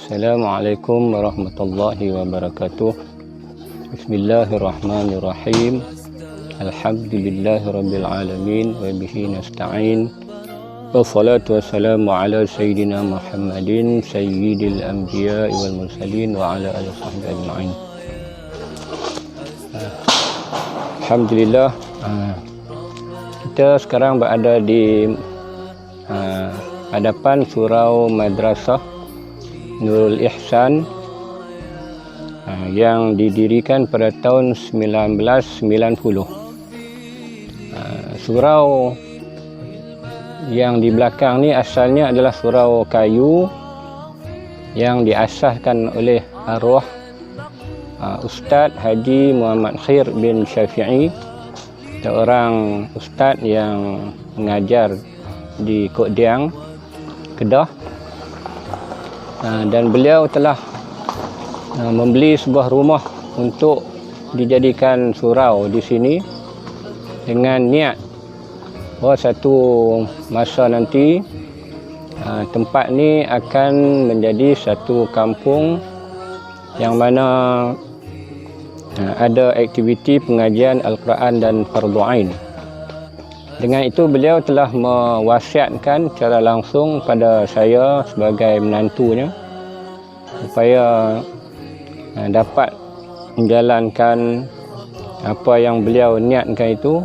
Assalamualaikum warahmatullahi wabarakatuh. Bismillahirrahmanirrahim. Alhamdulillahirabbil alamin wa bihi nasta'in. Wassalatu wassalamu ala sayyidina Muhammadin sayyidil anbiya'i wal mursalin wa ala alihi washabbihi ajma'in. Alhamdulillah, kita sekarang berada di hadapan surau Madrasah Nurul Ihsan yang didirikan pada tahun 1990. Surau yang di belakang ni asalnya adalah surau kayu yang diasaskan oleh arwah Ustaz Haji Muhammad Khair bin Syafi'i, seorang ustaz yang mengajar di Kok Diang, Kedah. Dan beliau telah membeli sebuah rumah untuk dijadikan surau di sini dengan niat bahawa satu masa nanti tempat ni akan menjadi satu kampung yang mana ada aktiviti pengajian Al-Quran dan Fardu Ain. Dengan itu beliau telah mewasiatkan secara langsung pada saya sebagai menantunya supaya dapat menjalankan apa yang beliau niatkan itu,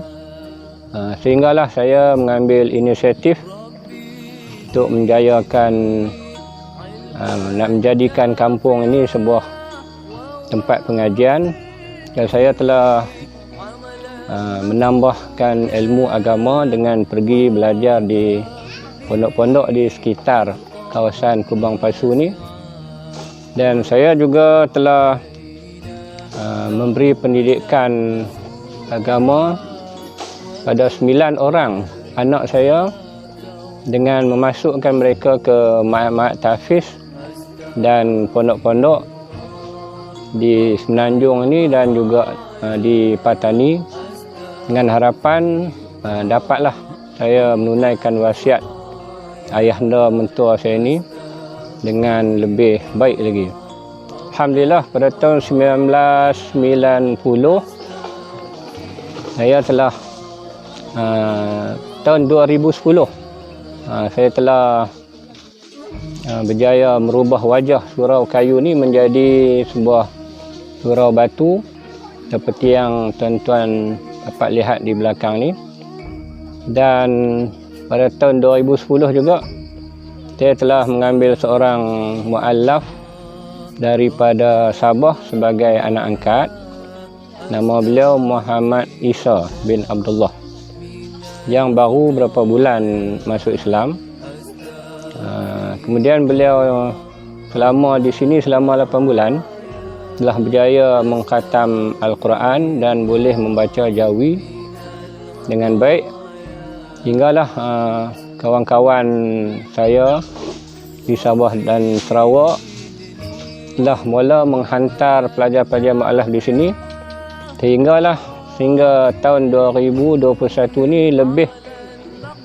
sehinggalah saya mengambil inisiatif untuk menjayakan nak menjadikan kampung ini sebuah tempat pengajian. Dan saya telah menambahkan ilmu agama dengan pergi belajar di pondok-pondok di sekitar kawasan Kubang Pasu ni. Dan saya juga telah memberi pendidikan agama pada 9 orang anak saya dengan memasukkan mereka ke ma'had tahfiz dan pondok-pondok di Semenanjung ini dan juga di Patani, dengan harapan dapatlah saya menunaikan wasiat ayahanda mentua saya ini dengan lebih baik lagi. Alhamdulillah, pada tahun 1990 saya telah tahun 2010 saya telah berjaya merubah wajah surau kayu ni menjadi sebuah surau batu seperti yang tuan-tuan dapat lihat di belakang ni. Dan pada tahun 2010 juga saya telah mengambil seorang muallaf daripada Sabah sebagai anak angkat. Nama beliau Muhammad Isa bin Abdullah, yang baru berapa bulan masuk Islam. Kemudian beliau selama di sini selama 8 bulan telah berjaya mengkhatam Al-Quran dan boleh membaca Jawi dengan baik, hinggalah kawan-kawan saya di Sabah dan Sarawak telah mula menghantar pelajar-pelajar mu'alaf di sini, sehingga tahun 2021 ni lebih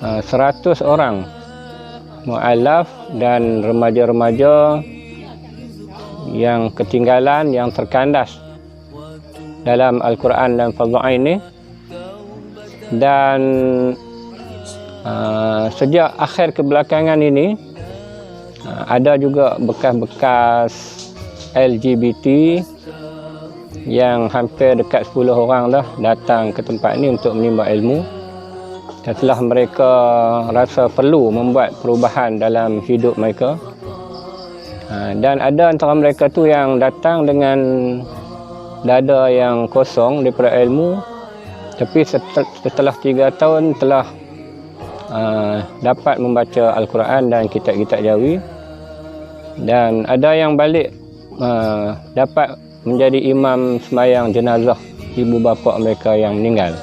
100 orang mu'alaf dan remaja-remaja yang ketinggalan, yang terkandas dalam Al-Quran dan Fardu Ain ni. Dan sejak akhir kebelakangan ini ada juga bekas-bekas LGBT yang hampir dekat 10 orang dah datang ke tempat ni untuk menimba ilmu. Setelah mereka rasa perlu membuat perubahan dalam hidup mereka, dan ada antara mereka tu yang datang dengan dada yang kosong daripada ilmu, tapi setelah 3 tahun telah dapat membaca Al-Quran dan kitab-kitab Jawi. Dan ada yang balik dapat menjadi imam sembahyang jenazah ibu bapa mereka yang meninggal.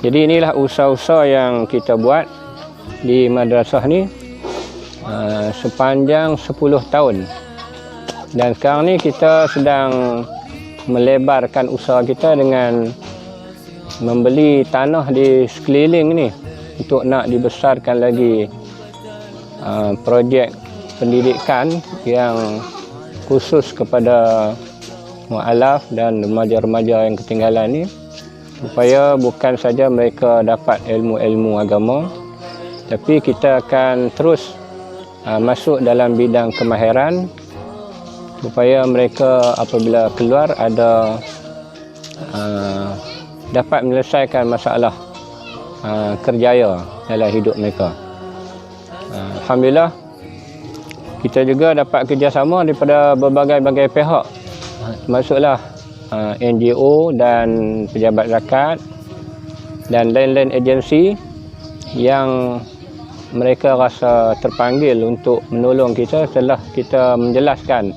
Jadi inilah usaha-usaha yang kita buat di madrasah ni sepanjang 10 tahun. Dan sekarang ni kita sedang melebarkan usaha kita dengan membeli tanah di sekeliling ni untuk nak dibesarkan lagi projek pendidikan yang khusus kepada mu'alaf dan remaja-remaja yang ketinggalan ni, supaya bukan saja mereka dapat ilmu-ilmu agama, tapi kita akan terus masuk dalam bidang kemahiran supaya mereka apabila keluar ada dapat menyelesaikan masalah kerjaya dalam hidup mereka. Alhamdulillah, kita juga dapat kerjasama daripada berbagai-bagai pihak, termasuklah NGO dan pejabat zakat dan lain-lain agensi yang mereka rasa terpanggil untuk menolong kita setelah kita menjelaskan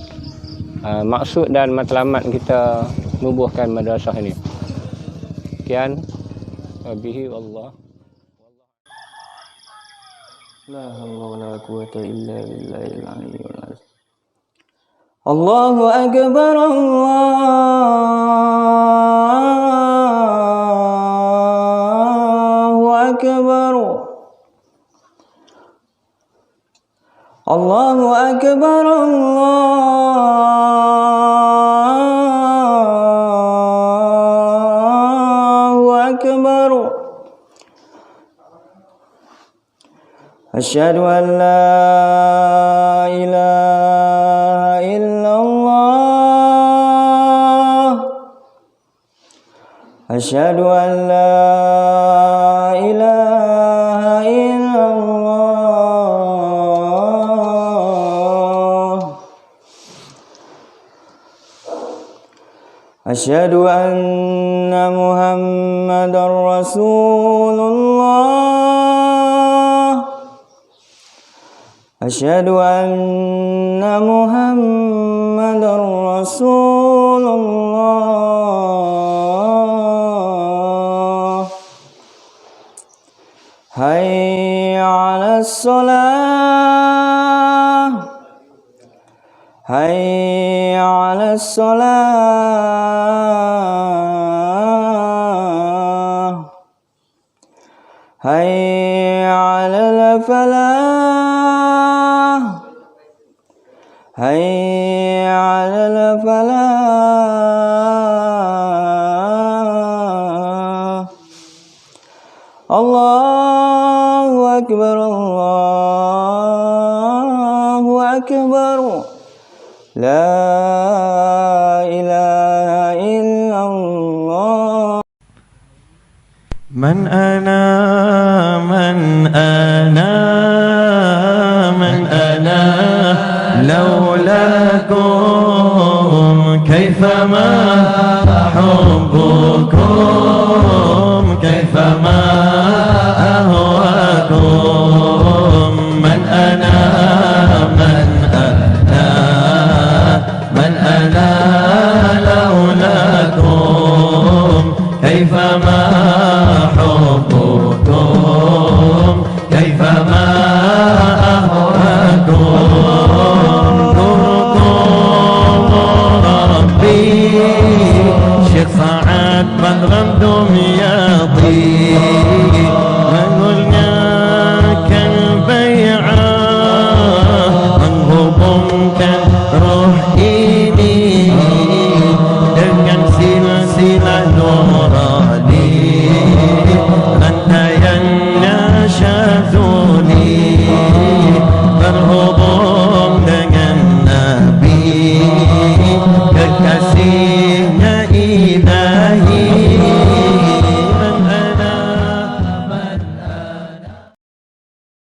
maksud dan matlamat kita menubuhkan madrasah ini. Sekian, wabihi wallah. La haula wala quwwata illa billahil aliyyil azim. Allahu akbar, Allahu akbar. Allahu akbar, Allahu akbar. Asyhadu an la ilaha illallah. Asyhadu an la ilaha illallah. Asyhadu anna Muhammadar Rasulullah. Asyhadu anna Muhammadar Rasulullah. Hayya 'alas shalah. Hayya 'alas shalah. Hayya 'alal falah. Hayya 'alal falah. Allahu akbar, Allahu akbar. La ilaha illallah. Man ana, man ana, man ana لولاكم كيفما حبكم كيفما أهواكم من أنا من أنا من أنا لولاكم كيفما حبكم كيفما شيخ سعد من غمدم ياضي من قلنا كالبيعة من غبم كان روح إيدي dengan silsilah nurani rantaiannya syazuni berhubung dengan Nabi kekasihnya Ida